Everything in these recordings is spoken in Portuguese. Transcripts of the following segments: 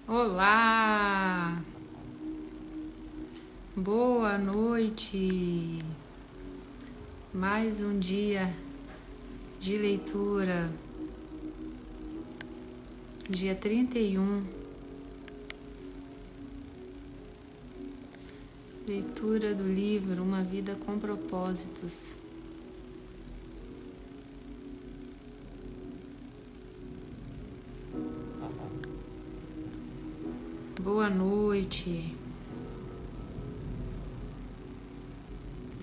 Olá, boa noite. Mais um dia de leitura, dia 31. Leitura do livro Uma Vida com Propósitos. Boa noite.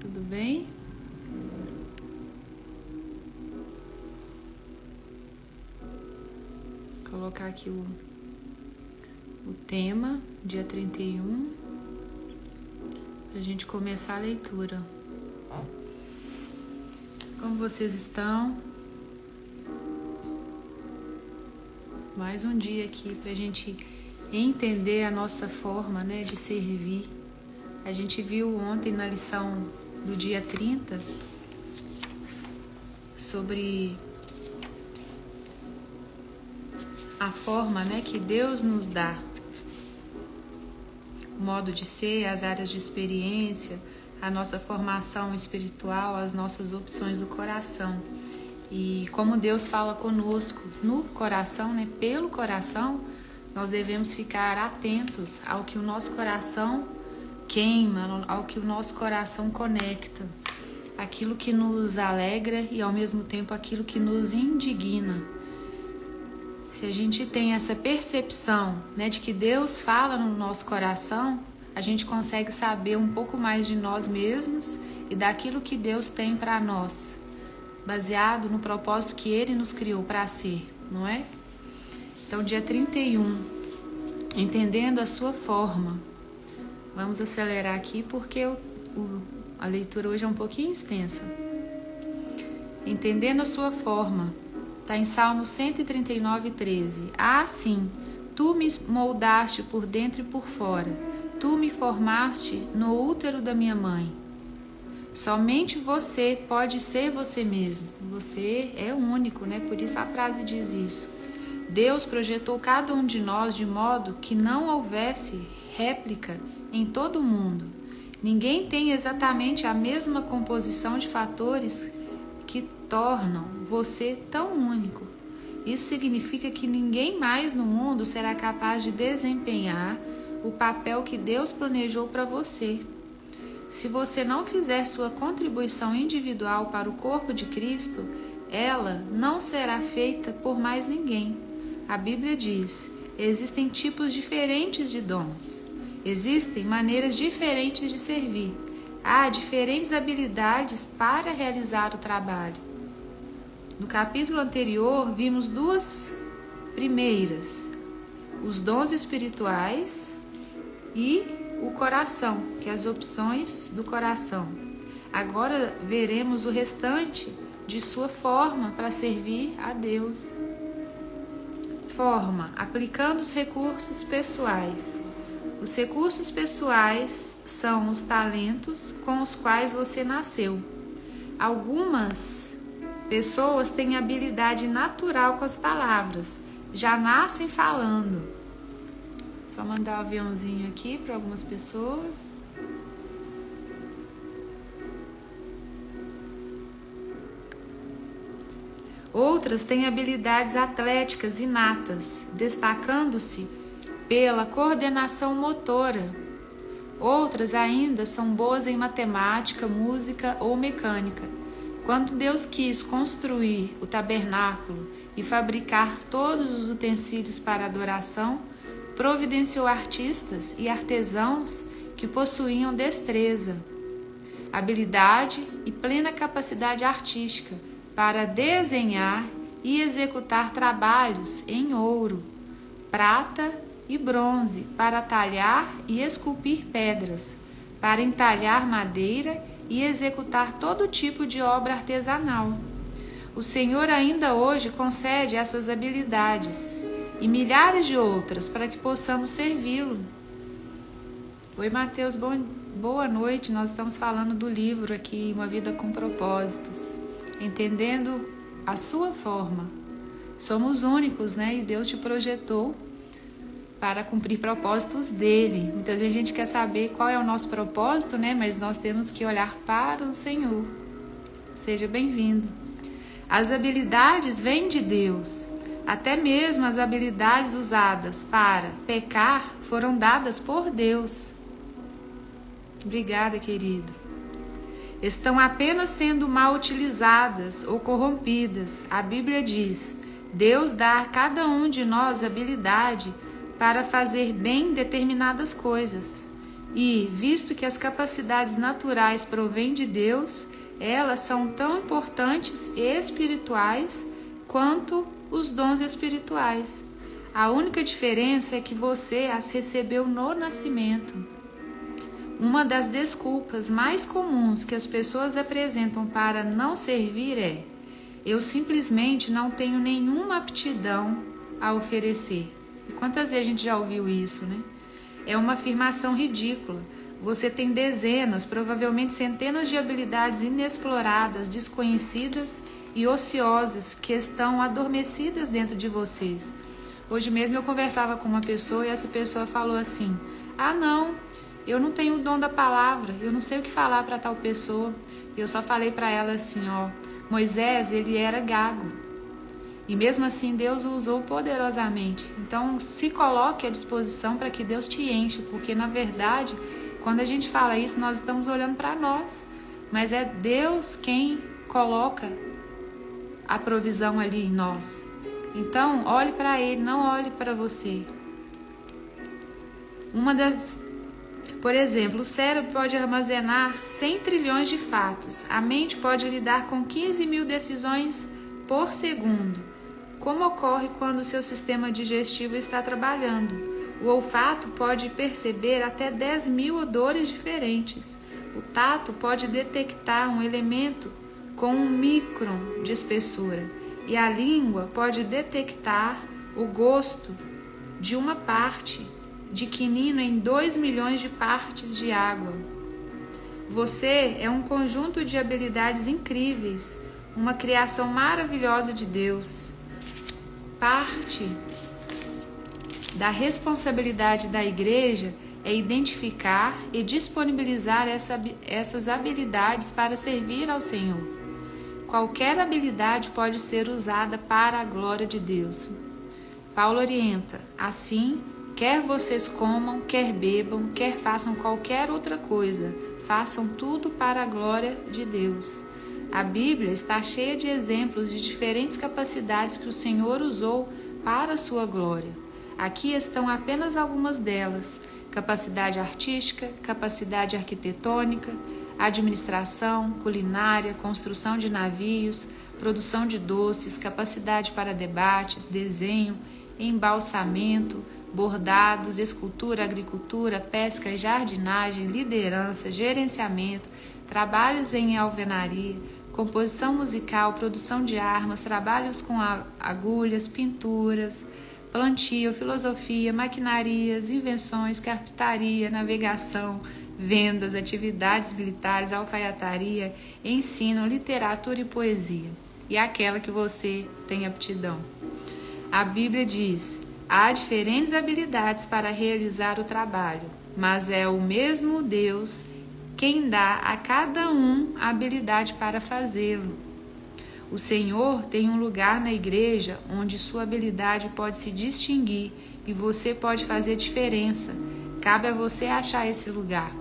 Tudo bem? Vou colocar aqui o tema, dia 31, para a gente começar a leitura. Como vocês estão? Mais um dia aqui para a gente entender a nossa forma, de servir. A gente viu ontem na lição do dia 30 sobre a forma, que Deus nos dá, o modo de ser, as áreas de experiência, a nossa formação espiritual, as nossas opções do coração. E como Deus fala conosco no coração, pelo coração, nós devemos ficar atentos ao que o nosso coração queima, ao que o nosso coração conecta, aquilo que nos alegra e ao mesmo tempo aquilo que nos indigna. Se a gente tem essa percepção, de que Deus fala no nosso coração, a gente consegue saber um pouco mais de nós mesmos e daquilo que Deus tem para nós, baseado no propósito que Ele nos criou para ser, não é? Então, dia 31, entendendo a sua forma. Vamos acelerar aqui porque a leitura hoje é um pouquinho extensa. Entendendo a sua forma. Está em Salmo 139:13. Ah, sim, tu me moldaste por dentro e por fora. Tu me formaste no útero da minha mãe. Somente você pode ser você mesmo. Você é único, Por isso a frase diz isso. Deus projetou cada um de nós de modo que não houvesse réplica em todo o mundo. Ninguém tem exatamente a mesma composição de fatores que tornam você tão único. Isso significa que ninguém mais no mundo será capaz de desempenhar o papel que Deus planejou para você. Se você não fizer sua contribuição individual para o corpo de Cristo, ela não será feita por mais ninguém. A Bíblia diz: existem tipos diferentes de dons. Existem maneiras diferentes de servir. Há diferentes habilidades para realizar o trabalho. No capítulo anterior, vimos duas primeiras: os dons espirituais e o coração, que é as opções do coração. Agora veremos o restante de sua forma para servir a Deus. Forma, aplicando os recursos pessoais. Os recursos pessoais são os talentos com os quais você nasceu. Algumas pessoas têm habilidade natural com as palavras, já nascem falando. Só mandar um aviãozinho aqui para algumas pessoas. Outras têm habilidades atléticas inatas, destacando-se pela coordenação motora. Outras ainda são boas em matemática, música ou mecânica. Quando Deus quis construir o tabernáculo e fabricar todos os utensílios para adoração, providenciou artistas e artesãos que possuíam destreza, habilidade e plena capacidade artística para desenhar e executar trabalhos em ouro, prata e bronze, para talhar e esculpir pedras, para entalhar madeira e executar todo tipo de obra artesanal. O Senhor ainda hoje concede essas habilidades e milhares de outras para que possamos servi-lo. Oi, Mateus, boa noite. Nós estamos falando do livro aqui, Uma Vida com Propósitos, entendendo a sua forma. Somos únicos, e Deus te projetou para cumprir propósitos dele. Muitas vezes a gente quer saber qual é o nosso propósito, né? Mas nós temos que olhar para o Senhor. Seja bem-vindo. As habilidades vêm de Deus. Até mesmo as habilidades usadas para pecar foram dadas por Deus. Obrigada, querido. Estão apenas sendo mal utilizadas ou corrompidas. A Bíblia diz: Deus dá a cada um de nós habilidade para fazer bem determinadas coisas. E, visto que as capacidades naturais provêm de Deus, elas são tão importantes e espirituais quanto os dons espirituais. A única diferença é que você as recebeu no nascimento. Uma das desculpas mais comuns que as pessoas apresentam para não servir é: eu simplesmente não tenho nenhuma aptidão a oferecer. E quantas vezes a gente já ouviu isso, né? É uma afirmação ridícula. Você tem dezenas, provavelmente centenas de habilidades inexploradas, desconhecidas e ociosas que estão adormecidas dentro de vocês. Hoje mesmo eu conversava com uma pessoa e essa pessoa falou assim: ah, não, eu não tenho o dom da palavra, eu não sei o que falar para tal pessoa. Eu só falei para ela assim, Moisés, ele era gago. E mesmo assim Deus o usou poderosamente. Então se coloque à disposição para que Deus te enche, porque na verdade, quando a gente fala isso, nós estamos olhando para nós. Mas é Deus quem coloca a provisão ali em nós. Então, olhe para Ele, não olhe para você. Por exemplo, o cérebro pode armazenar 100 trilhões de fatos. A mente pode lidar com 15 mil decisões por segundo. Como ocorre quando o seu sistema digestivo está trabalhando? O olfato pode perceber até 10 mil odores diferentes. O tato pode detectar um elemento com 1 micron de espessura. E a língua pode detectar o gosto de uma parte de quinino em 2 milhões de partes de água. Você é um conjunto de habilidades incríveis, uma criação maravilhosa de Deus. Parte da responsabilidade da igreja é identificar e disponibilizar essas habilidades para servir ao Senhor. Qualquer habilidade pode ser usada para a glória de Deus. Paulo orienta: assim, quer vocês comam, quer bebam, quer façam qualquer outra coisa, façam tudo para a glória de Deus. A Bíblia está cheia de exemplos de diferentes capacidades que o Senhor usou para a sua glória. Aqui estão apenas algumas delas: capacidade artística, capacidade arquitetônica, administração, culinária, construção de navios, produção de doces, capacidade para debates, desenho, embalsamento, bordados, escultura, agricultura, pesca, jardinagem, liderança, gerenciamento, trabalhos em alvenaria, composição musical, produção de armas, trabalhos com agulhas, pinturas, plantio, filosofia, maquinarias, invenções, carpintaria, navegação, vendas, atividades militares, alfaiataria, ensino, literatura e poesia. E aquela que você tem aptidão. A Bíblia diz: há diferentes habilidades para realizar o trabalho, mas é o mesmo Deus quem dá a cada um a habilidade para fazê-lo. O Senhor tem um lugar na igreja onde sua habilidade pode se distinguir e você pode fazer diferença. Cabe a você achar esse lugar.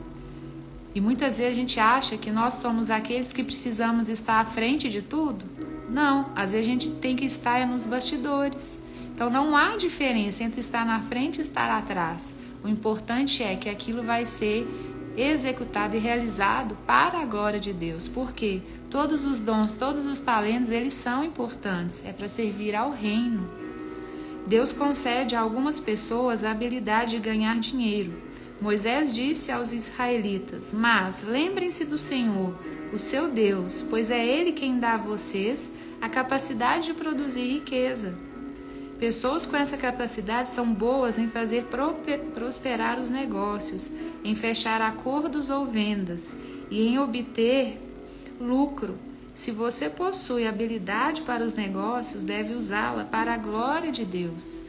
E muitas vezes a gente acha que nós somos aqueles que precisamos estar à frente de tudo. Não, às vezes a gente tem que estar nos bastidores. Então não há diferença entre estar na frente e estar atrás. O importante é que aquilo vai ser executado e realizado para a glória de Deus. Porque todos os dons, todos os talentos, eles são importantes. É para servir ao reino. Deus concede a algumas pessoas a habilidade de ganhar dinheiro. Moisés disse aos israelitas: mas lembrem-se do Senhor, o seu Deus, pois é Ele quem dá a vocês a capacidade de produzir riqueza. Pessoas com essa capacidade são boas em fazer prosperar os negócios, em fechar acordos ou vendas e em obter lucro. Se você possui habilidade para os negócios, deve usá-la para a glória de Deus.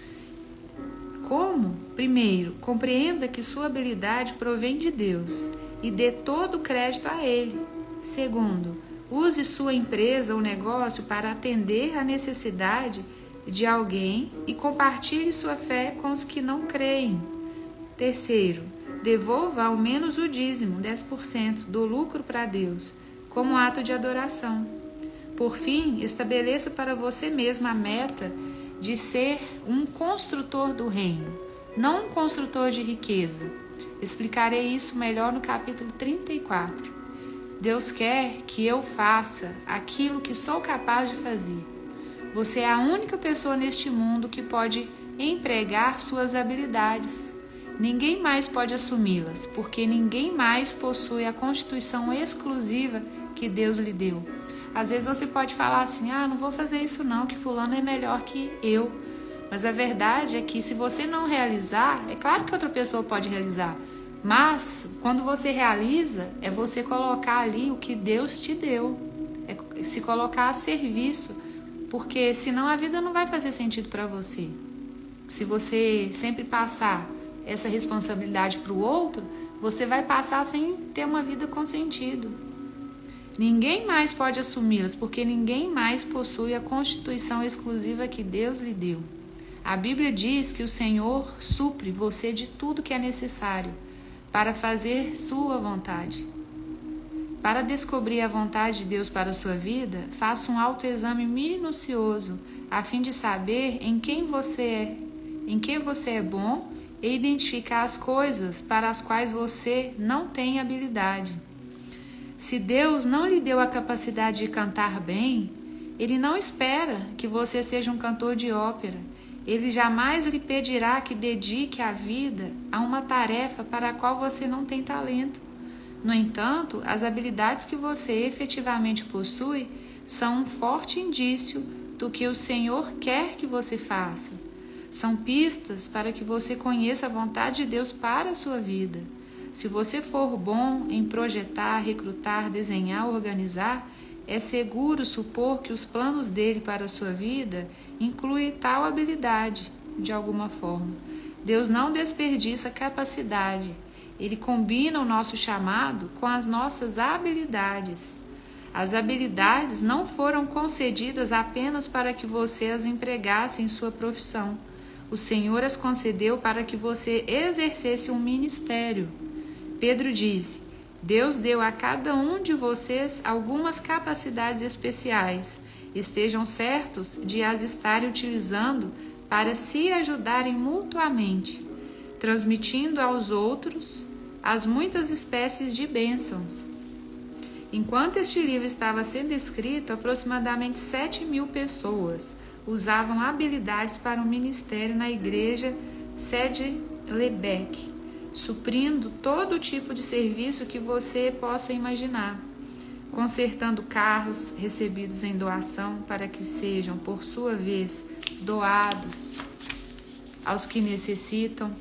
Como? Primeiro, compreenda que sua habilidade provém de Deus e dê todo o crédito a Ele. Segundo, use sua empresa ou negócio para atender à necessidade de alguém e compartilhe sua fé com os que não creem. Terceiro, devolva ao menos o dízimo, 10% do lucro para Deus, como ato de adoração. Por fim, estabeleça para você mesmo a meta de ser um construtor do reino, não um construtor de riqueza. Explicarei isso melhor no capítulo 34. Deus quer que eu faça aquilo que sou capaz de fazer. Você é a única pessoa neste mundo que pode empregar suas habilidades. Ninguém mais pode assumi-las, porque ninguém mais possui a constituição exclusiva que Deus lhe deu. Às vezes você pode falar assim, não vou fazer isso não, que fulano é melhor que eu. Mas a verdade é que se você não realizar, é claro que outra pessoa pode realizar, mas quando você realiza, é você colocar ali o que Deus te deu, é se colocar a serviço, porque senão a vida não vai fazer sentido para você. Se você sempre passar essa responsabilidade para o outro, você vai passar sem ter uma vida com sentido. Ninguém mais pode assumi-las, porque ninguém mais possui a constituição exclusiva que Deus lhe deu. A Bíblia diz que o Senhor supre você de tudo que é necessário para fazer sua vontade. Para descobrir a vontade de Deus para a sua vida, faça um autoexame minucioso, a fim de saber em que você é bom e identificar as coisas para as quais você não tem habilidade. Se Deus não lhe deu a capacidade de cantar bem, Ele não espera que você seja um cantor de ópera. Ele jamais lhe pedirá que dedique a vida a uma tarefa para a qual você não tem talento. No entanto, as habilidades que você efetivamente possui são um forte indício do que o Senhor quer que você faça. São pistas para que você conheça a vontade de Deus para a sua vida. Se você for bom em projetar, recrutar, desenhar, organizar, é seguro supor que os planos dele para a sua vida incluem tal habilidade, de alguma forma. Deus não desperdiça capacidade. Ele combina o nosso chamado com as nossas habilidades. As habilidades não foram concedidas apenas para que você as empregasse em sua profissão. O Senhor as concedeu para que você exercesse um ministério. Pedro disse: Deus deu a cada um de vocês algumas capacidades especiais. Estejam certos de as estarem utilizando para se ajudarem mutuamente, transmitindo aos outros as muitas espécies de bênçãos. Enquanto este livro estava sendo escrito, aproximadamente 7.000 pessoas usavam habilidades para o ministério na igreja sede Lebec, suprindo todo tipo de serviço que você possa imaginar, consertando carros recebidos em doação para que sejam, por sua vez, doados aos que necessitam,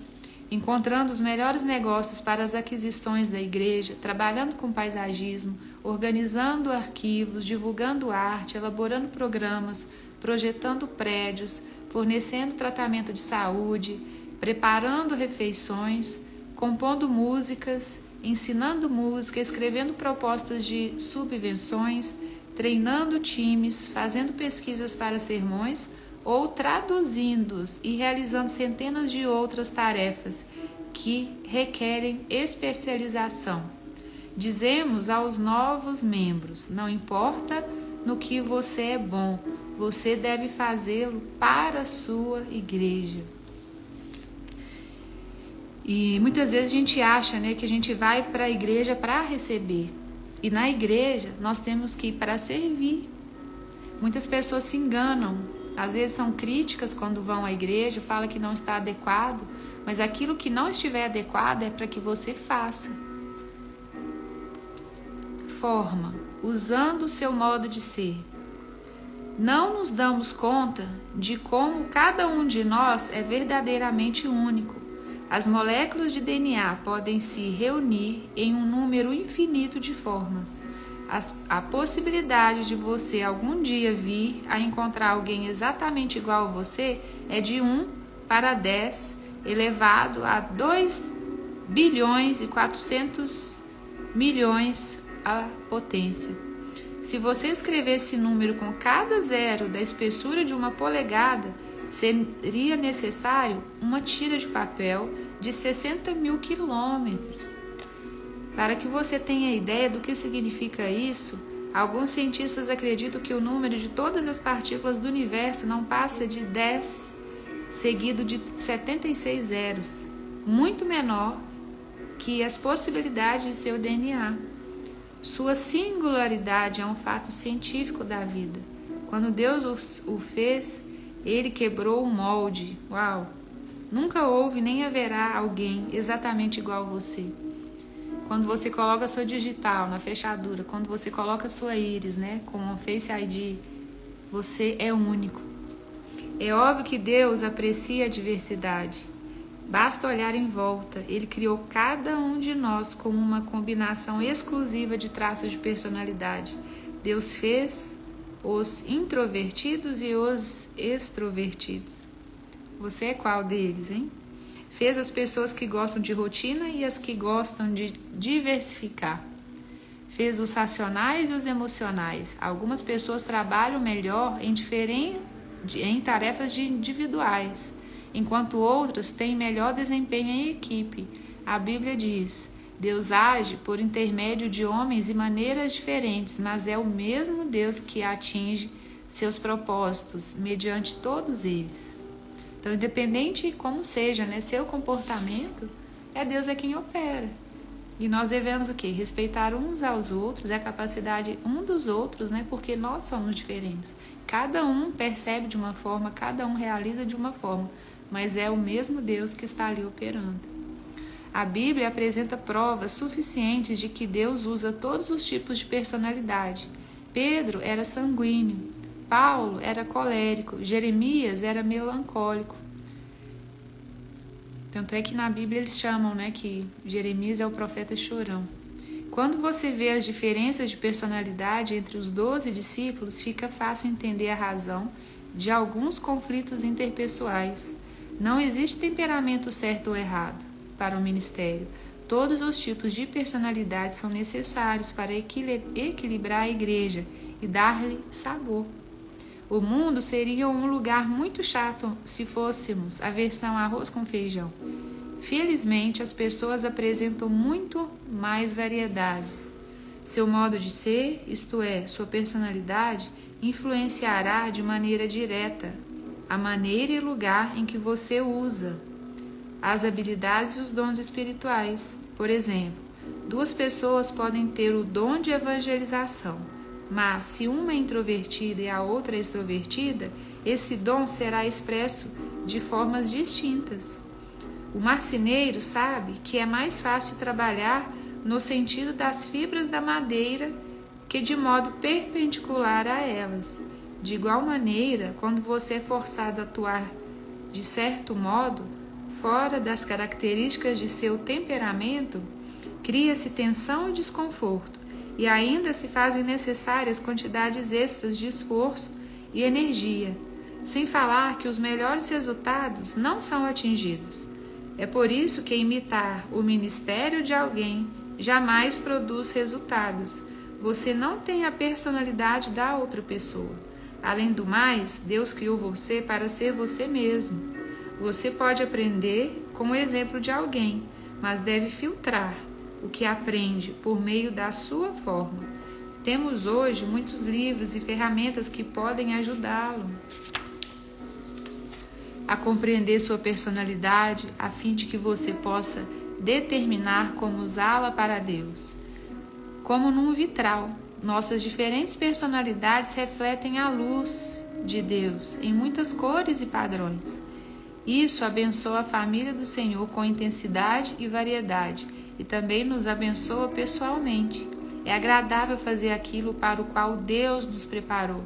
encontrando os melhores negócios para as aquisições da igreja, trabalhando com paisagismo, organizando arquivos, divulgando arte, elaborando programas, projetando prédios, fornecendo tratamento de saúde, preparando refeições, compondo músicas, ensinando música, escrevendo propostas de subvenções, treinando times, fazendo pesquisas para sermões ou traduzindo-os e realizando centenas de outras tarefas que requerem especialização. Dizemos aos novos membros: não importa no que você é bom, você deve fazê-lo para a sua igreja. E muitas vezes a gente acha, que a gente vai para a igreja para receber. E na igreja nós temos que ir para servir. Muitas pessoas se enganam. Às vezes são críticas quando vão à igreja, falam que não está adequado. Mas aquilo que não estiver adequado é para que você faça. Forma, usando o seu modo de ser. Não nos damos conta de como cada um de nós é verdadeiramente único. As moléculas de DNA podem se reunir em um número infinito de formas. A possibilidade de você algum dia vir a encontrar alguém exatamente igual a você é de 1 para 10 elevado a 2 bilhões e 400 milhões a potência. Se você escrever esse número com cada zero da espessura de uma polegada, seria necessário uma tira de papel de 60 mil quilômetros. Para que você tenha ideia do que significa isso, alguns cientistas acreditam que o número de todas as partículas do universo não passa de 10, seguido de 76 zeros, muito menor que as possibilidades de seu DNA. Sua singularidade é um fato científico da vida. Quando Deus o fez, ele quebrou o molde. Uau! Nunca houve nem haverá alguém exatamente igual a você. Quando você coloca sua digital na fechadura, quando você coloca sua íris, com o Face ID, você é único. É óbvio que Deus aprecia a diversidade. Basta olhar em volta. Ele criou cada um de nós com uma combinação exclusiva de traços de personalidade. Deus fez os introvertidos e os extrovertidos. Você é qual deles, hein? Fez as pessoas que gostam de rotina e as que gostam de diversificar. Fez os racionais e os emocionais. Algumas pessoas trabalham melhor em tarefas individuais, enquanto outras têm melhor desempenho em equipe. A Bíblia diz: Deus age por intermédio de homens de maneiras diferentes, mas é o mesmo Deus que atinge seus propósitos mediante todos eles. Então, independente como seja, seu comportamento, Deus é quem opera. E nós devemos o quê? Respeitar uns aos outros, a capacidade um dos outros, porque nós somos diferentes. Cada um percebe de uma forma, cada um realiza de uma forma, mas é o mesmo Deus que está ali operando. A Bíblia apresenta provas suficientes de que Deus usa todos os tipos de personalidade. Pedro era sanguíneo, Paulo era colérico, Jeremias era melancólico. Tanto é que na Bíblia eles chamam, que Jeremias é o profeta chorão. Quando você vê as diferenças de personalidade entre os 12 discípulos, fica fácil entender a razão de alguns conflitos interpessoais. Não existe temperamento certo ou errado para o ministério. Todos os tipos de personalidade são necessários para equilibrar a igreja e dar-lhe sabor. O mundo seria um lugar muito chato se fôssemos a versão arroz com feijão. Felizmente, as pessoas apresentam muito mais variedades. Seu modo de ser, isto é, sua personalidade, influenciará de maneira direta a maneira e lugar em que você usa as habilidades e os dons espirituais. Por exemplo, 2 pessoas podem ter o dom de evangelização, mas se uma é introvertida e a outra é extrovertida, esse dom será expresso de formas distintas. O marceneiro sabe que é mais fácil trabalhar no sentido das fibras da madeira que de modo perpendicular a elas. De igual maneira, quando você é forçado a atuar de certo modo, fora das características de seu temperamento, cria-se tensão e desconforto, e ainda se fazem necessárias quantidades extras de esforço e energia, sem falar que os melhores resultados não são atingidos. É por isso que imitar o ministério de alguém jamais produz resultados. Você não tem a personalidade da outra pessoa. Além do mais, Deus criou você para ser você mesmo. Você pode aprender com o exemplo de alguém, mas deve filtrar o que aprende por meio da sua forma. Temos hoje muitos livros e ferramentas que podem ajudá-lo a compreender sua personalidade, a fim de que você possa determinar como usá-la para Deus. Como num vitral, nossas diferentes personalidades refletem a luz de Deus em muitas cores e padrões. Isso abençoa a família do Senhor com intensidade e variedade, e também nos abençoa pessoalmente. É agradável fazer aquilo para o qual Deus nos preparou.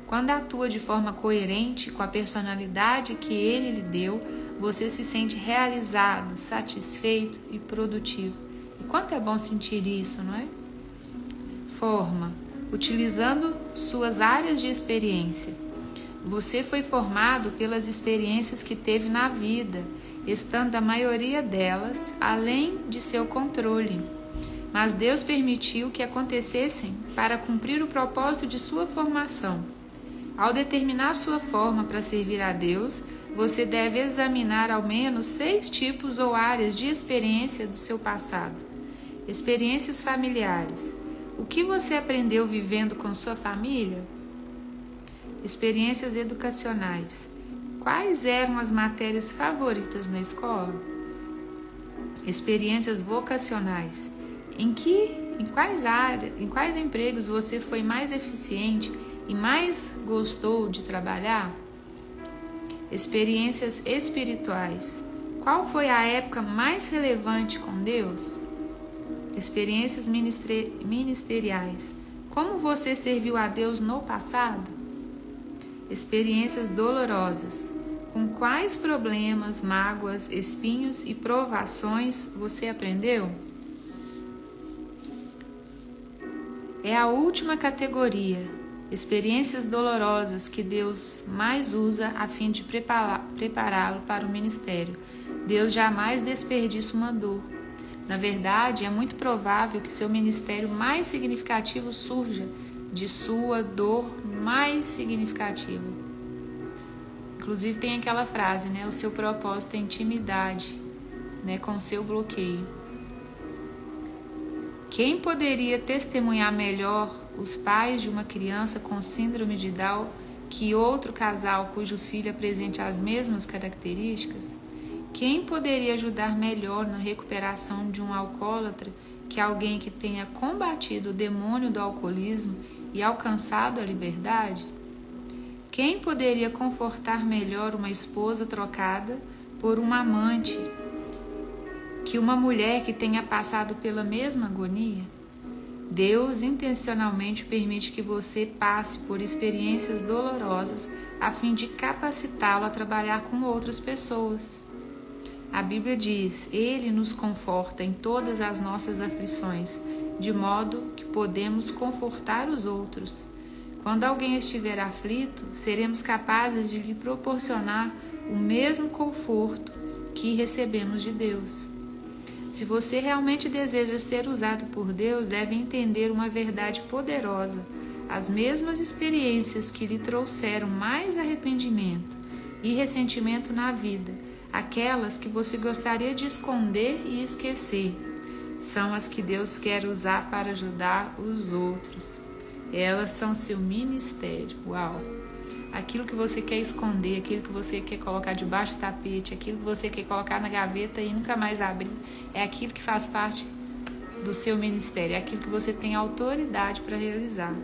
Quando atua de forma coerente com a personalidade que Ele lhe deu, você se sente realizado, satisfeito e produtivo. E quanto é bom sentir isso, não é? Forma, utilizando suas áreas de experiência. Você foi formado pelas experiências que teve na vida estando a maioria delas além de seu controle. Mas Deus permitiu que acontecessem para cumprir o propósito de sua formação. Ao determinar sua forma para servir a Deus, você deve examinar ao menos 6 tipos ou áreas de experiência do seu passado. Experiências familiares. O que você aprendeu vivendo com sua família? Experiências educacionais. Quais eram as matérias favoritas na escola? Experiências vocacionais. Em quais empregos você foi mais eficiente e mais gostou de trabalhar? Experiências espirituais. Qual foi a época mais relevante com Deus? Experiências ministeriais. Como você serviu a Deus no passado? Experiências dolorosas. Com quais problemas, mágoas, espinhos e provações você aprendeu? É a última categoria, experiências dolorosas, que Deus mais usa a fim de prepará-lo para o ministério. Deus jamais desperdiça uma dor. Na verdade, é muito provável que seu ministério mais significativo surja de sua dor mais significativa. Inclusive tem aquela frase, né? O seu propósito é intimidade, né, com o seu bloqueio. Quem poderia testemunhar melhor os pais de uma criança com síndrome de Down que outro casal cujo filho apresente as mesmas características? Quem poderia ajudar melhor na recuperação de um alcoólatra que alguém que tenha combatido o demônio do alcoolismo e alcançado a liberdade? Quem poderia confortar melhor uma esposa trocada por uma amante que uma mulher que tenha passado pela mesma agonia? Deus intencionalmente permite que você passe por experiências dolorosas a fim de capacitá-lo a trabalhar com outras pessoas. A Bíblia diz: Ele nos conforta em todas as nossas aflições, de modo que podemos confortar os outros. Quando alguém estiver aflito, seremos capazes de lhe proporcionar o mesmo conforto que recebemos de Deus. Se você realmente deseja ser usado por Deus, deve entender uma verdade poderosa. As mesmas experiências que lhe trouxeram mais arrependimento e ressentimento na vida, aquelas que você gostaria de esconder e esquecer, são as que Deus quer usar para ajudar os outros. Elas são seu ministério. Uau! Aquilo que você quer esconder, aquilo que você quer colocar debaixo do tapete, aquilo que você quer colocar na gaveta e nunca mais abrir, é aquilo que faz parte do seu ministério, é aquilo que você tem autoridade para realizar.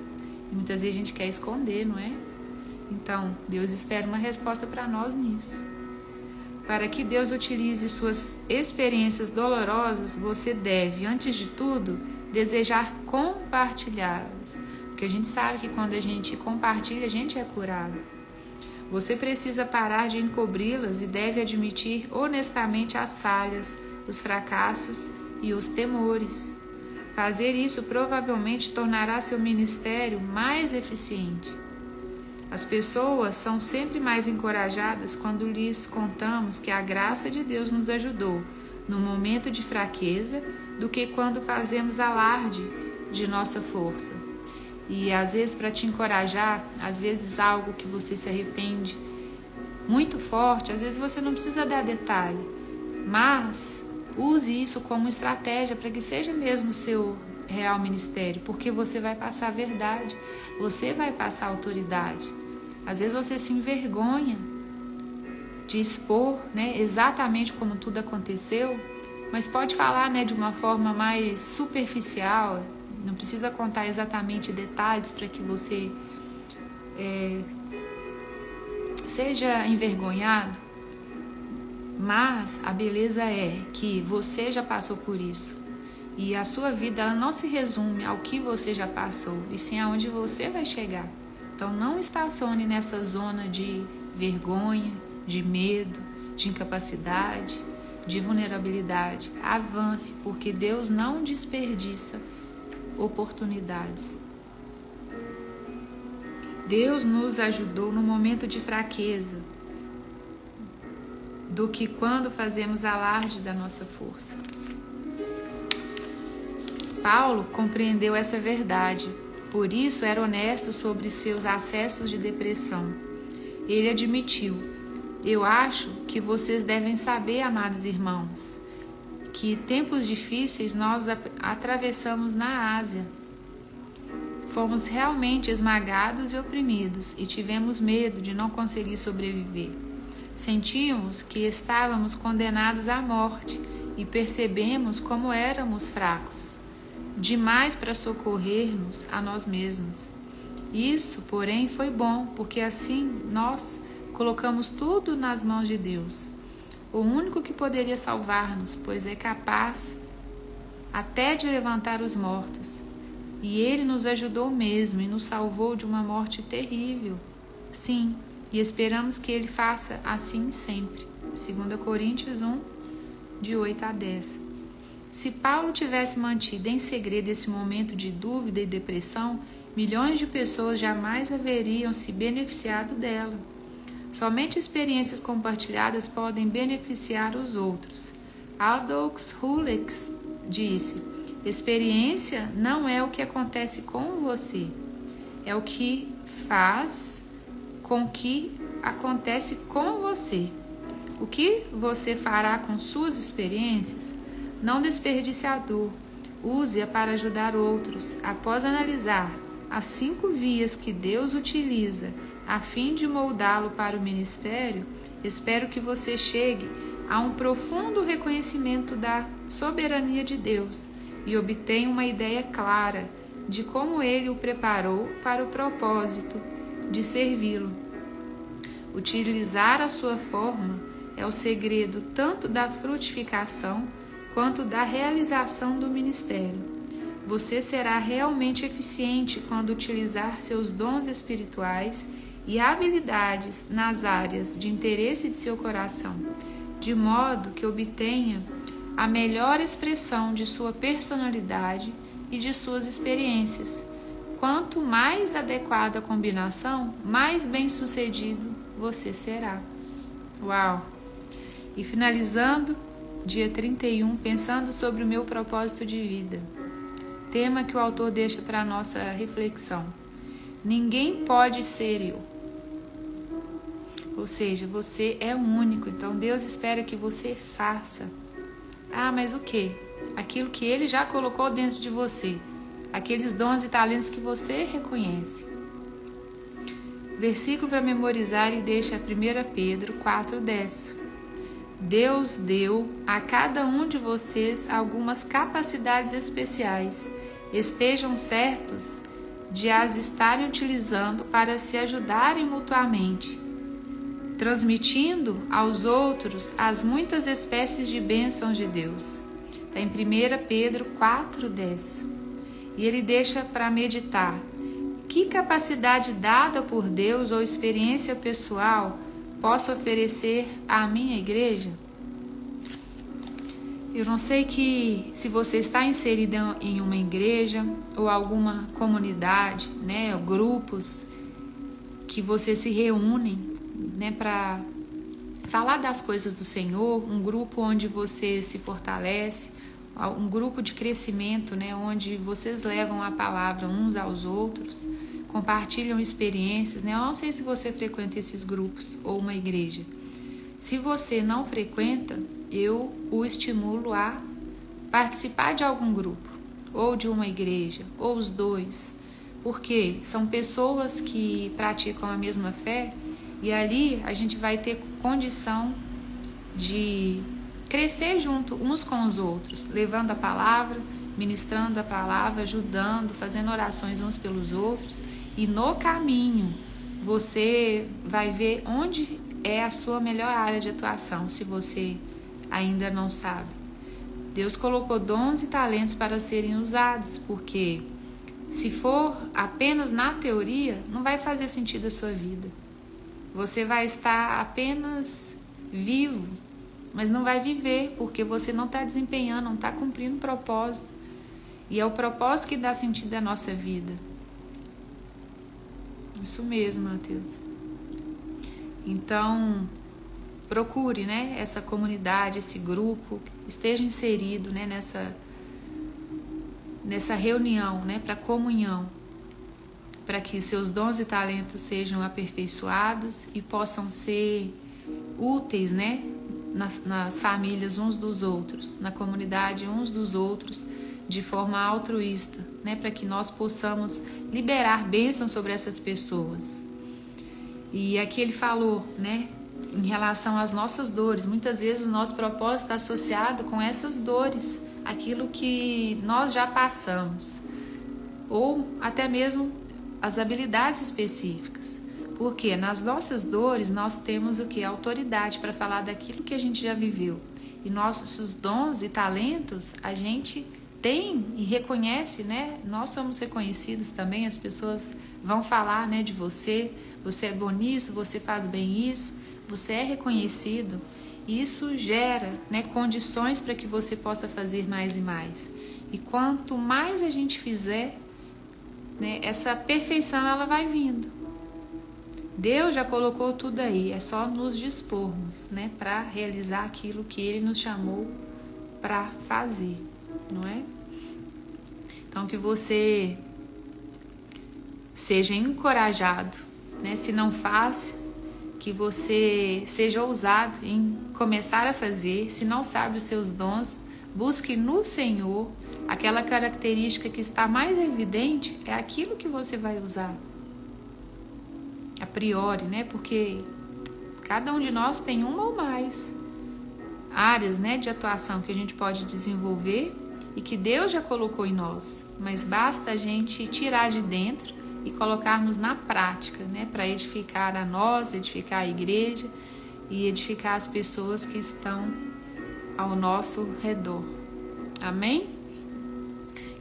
E muitas vezes a gente quer esconder, não é? Então, Deus espera uma resposta para nós nisso. Para que Deus utilize suas experiências dolorosas, você deve, antes de tudo, desejar compartilhá-las. Porque a gente sabe que quando a gente compartilha, a gente é curado. Você precisa parar de encobri-las e deve admitir honestamente as falhas, os fracassos e os temores. Fazer isso provavelmente tornará seu ministério mais eficiente. As pessoas são sempre mais encorajadas quando lhes contamos que a graça de Deus nos ajudou no momento de fraqueza do que quando fazemos alarde de nossa força. E às vezes, para te encorajar, às vezes algo que você se arrepende muito forte, às vezes você não precisa dar detalhe, mas use isso como estratégia para que seja mesmo o seu real ministério, porque você vai passar a verdade, você vai passar a autoridade. Às vezes você se envergonha de expor, né, exatamente como tudo aconteceu, mas pode falar, né, de uma forma mais superficial. Não precisa contar exatamente detalhes para que você seja envergonhado, mas a beleza é que você já passou por isso e a sua vida ela não se resume ao que você já passou, e sim aonde você vai chegar. Então não estacione nessa zona de vergonha, de medo, de incapacidade, de vulnerabilidade. Avance, porque Deus não desperdiça oportunidades. Deus nos ajudou no momento de fraqueza do que quando fazemos alarde da nossa força. Paulo compreendeu essa verdade, por isso era honesto sobre seus acessos de depressão. Ele admitiu: eu acho que vocês devem saber, amados irmãos, que tempos difíceis nós atravessamos na Ásia. Fomos realmente esmagados e oprimidos e tivemos medo de não conseguir sobreviver. Sentíamos que estávamos condenados à morte e percebemos como éramos fracos, demais para socorrer-nos a nós mesmos. Isso, porém, foi bom, porque assim nós colocamos tudo nas mãos de Deus, o único que poderia salvar-nos, pois é capaz até de levantar os mortos. E Ele nos ajudou mesmo e nos salvou de uma morte terrível. Sim, e esperamos que Ele faça assim sempre. 2 Coríntios 1, de 8 a 10. Se Paulo tivesse mantido em segredo esse momento de dúvida e depressão, milhões de pessoas jamais haveriam se beneficiado dela. Somente experiências compartilhadas podem beneficiar os outros. Aldous Huxley disse: experiência não é o que acontece com você, é o que faz com que acontece com você. O que você fará com suas experiências? Não desperdice a dor, use-a para ajudar outros. Após analisar as 5 vias que Deus utiliza a fim de moldá-lo para o ministério, espero que você chegue a um profundo reconhecimento da soberania de Deus e obtenha uma ideia clara de como Ele o preparou para o propósito de servi-lo. Utilizar a sua forma é o segredo tanto da frutificação quanto da realização do ministério. Você será realmente eficiente quando utilizar seus dons espirituais e habilidades nas áreas de interesse de seu coração, de modo que obtenha a melhor expressão de sua personalidade e de suas experiências. Quanto mais adequada a combinação, mais bem-sucedido você será. Uau! E finalizando, dia 31, pensando sobre o meu propósito de vida. Tema que o autor deixa para a nossa reflexão. Ninguém pode ser eu. Ou seja, você é único, então Deus espera que você faça. Ah, mas o quê? Aquilo que Ele já colocou dentro de você. Aqueles dons e talentos que você reconhece. Versículo para memorizar e deixa 1 Pedro 4,10. Deus deu a cada um de vocês algumas capacidades especiais. Estejam certos de as estarem utilizando para se ajudarem mutuamente, transmitindo aos outros as muitas espécies de bênçãos de Deus. Está em 1 Pedro 4,10. E ele deixa para meditar. Que capacidade dada por Deus ou experiência pessoal posso oferecer à minha igreja? Eu não sei que se você está inserido em uma igreja ou alguma comunidade, né, ou grupos que você se reúnem, né, para falar das coisas do Senhor, um grupo onde você se fortalece, um grupo de crescimento, né, onde vocês levam a palavra uns aos outros, compartilham experiências, né? Eu não sei se você frequenta esses grupos ou uma igreja. Se você não frequenta, eu o estimulo a participar de algum grupo, ou de uma igreja, ou os dois, porque são pessoas que praticam a mesma fé e ali a gente vai ter condição de crescer junto uns com os outros, levando a palavra, ministrando a palavra, ajudando, fazendo orações uns pelos outros. E no caminho você vai ver onde é a sua melhor área de atuação, se você ainda não sabe. Deus colocou dons e talentos para serem usados, porque se for apenas na teoria, não vai fazer sentido a sua vida. Você vai estar apenas vivo, mas não vai viver, porque você não está desempenhando, não está cumprindo o propósito. E é o propósito que dá sentido à nossa vida. Isso mesmo, Mateus. Então, procure, né, essa comunidade, esse grupo, esteja inserido, né, nessa reunião, né, para comunhão, para que seus dons e talentos sejam aperfeiçoados e possam ser úteis, né, nas famílias uns dos outros, na comunidade uns dos outros, de forma altruísta, né, para que nós possamos liberar bênçãos sobre essas pessoas. E aqui ele falou, né, em relação às nossas dores. Muitas vezes o nosso propósito está associado com essas dores, aquilo que nós já passamos, ou até mesmo as habilidades específicas. Porque nas nossas dores nós temos o que? Autoridade para falar daquilo que a gente já viveu. E nossos dons e talentos a gente tem e reconhece, né? Nós somos reconhecidos também, as pessoas vão falar, né, de você. Você é bom nisso, você faz bem isso, você é reconhecido. Isso gera, né, condições para que você possa fazer mais e mais. E quanto mais a gente fizer, né, essa perfeição ela vai vindo. Deus já colocou tudo aí, é só nos dispormos, né, para realizar aquilo que Ele nos chamou para fazer, não é? Então que você seja encorajado, né, se não faz, que você seja ousado em começar a fazer. Se não sabe os seus dons, busque no Senhor. Aquela característica que está mais evidente é aquilo que você vai usar a priori, né? Porque cada um de nós tem uma ou mais áreas, né, de atuação que a gente pode desenvolver e que Deus já colocou em nós, mas basta a gente tirar de dentro e colocarmos na prática, né, para edificar a nós, edificar a igreja e edificar as pessoas que estão ao nosso redor. Amém?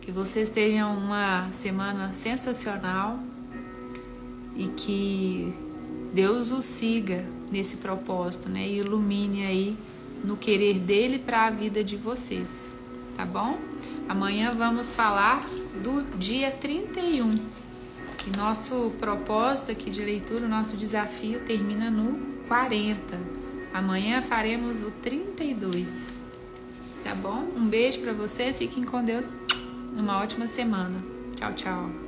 Que vocês tenham uma semana sensacional e que Deus os siga nesse propósito, né, e ilumine aí no querer dele para a vida de vocês, tá bom? Amanhã vamos falar do dia 31. E nosso propósito aqui de leitura, o nosso desafio termina no 40. Amanhã faremos o 32. Tá bom? Um beijo para vocês, fiquem com Deus. Uma ótima semana. Tchau, tchau.